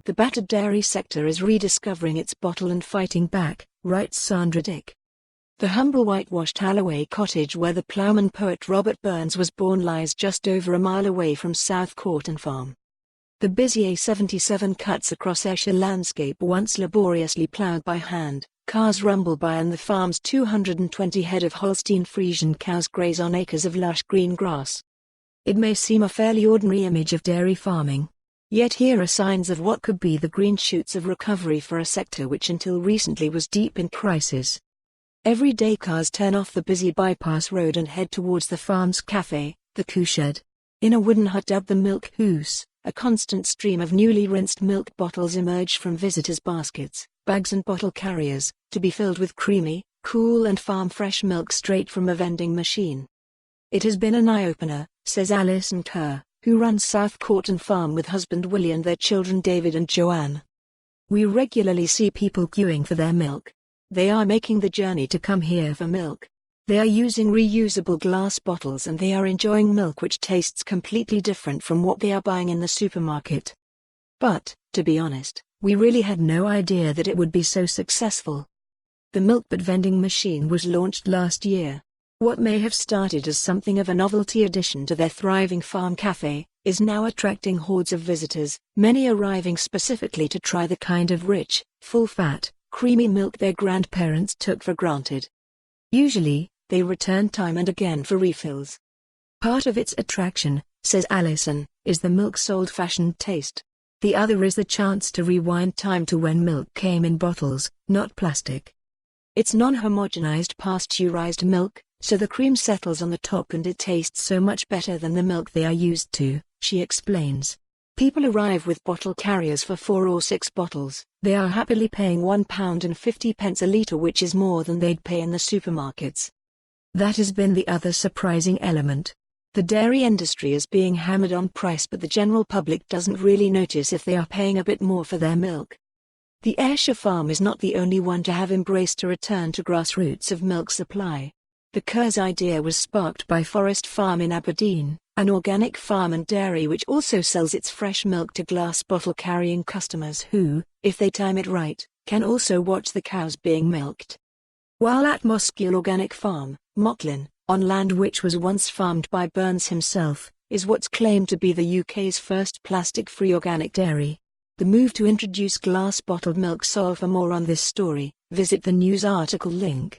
The battered dairy sector is rediscovering its bottle and fighting back, writes Sandra Dick. The humble whitewashed Alloway cottage where the ploughman poet Robert Burns was born lies just over a mile away from South Corton Farm. The busy A77 cuts across Ayrshire landscape once laboriously ploughed by hand. Cars rumble by and the farm's 220 head of Holstein Friesian cows graze on acres of lush green grass. It may seem a fairly ordinary image of dairy farming. Yet here are signs of what could be the green shoots of recovery for a sector which until recently was deep in crisis. Every day cars turn off the busy bypass road and head towards the farm's café, the Coo Shed. In a wooden hut dubbed the Milk Hoose, a constant stream of newly rinsed milk bottles emerge from visitors' baskets, bags and bottle carriers, to be filled with creamy, cool and farm-fresh milk straight from a vending machine. It has been an eye-opener, says Alison Kerr, who runs South Corton Farm with husband Willie and their children David and Joanne. We regularly see people queuing for their milk. They are making the journey to come here for milk. They are using reusable glass bottles and they are enjoying milk which tastes completely different from what they are buying in the supermarket. But, to be honest, we really had no idea that it would be so successful. The Milkbot vending machine was launched last year. What may have started as something of a novelty addition to their thriving farm cafe, is now attracting hordes of visitors, many arriving specifically to try the kind of rich, full-fat, creamy milk their grandparents took for granted. Usually, they return time and again for refills. Part of its attraction, says Alison, is the milk's old-fashioned taste. The other is the chance to rewind time to when milk came in bottles, not plastic. It's non-homogenized pasteurized milk, so the cream settles on the top and it tastes so much better than the milk they are used to, she explains. People arrive with bottle carriers for 4 or 6 bottles. They are happily paying £1.50 a litre, which is more than they'd pay in the supermarkets. That has been the other surprising element. The dairy industry is being hammered on price, but the general public doesn't really notice if they are paying a bit more for their milk. The Ayrshire farm is not the only one to have embraced a return to grassroots of milk supply. The Kerr's idea was sparked by Forest Farm in Aberdeen, an organic farm and dairy which also sells its fresh milk to glass bottle carrying customers who, if they time it right, can also watch the cows being milked. While at Moskeel Organic Farm, Mocklin, on land which was once farmed by Burns himself, is what's claimed to be the UK's first plastic-free organic dairy. The move to introduce glass bottled milk. For more on this story, visit the news article link.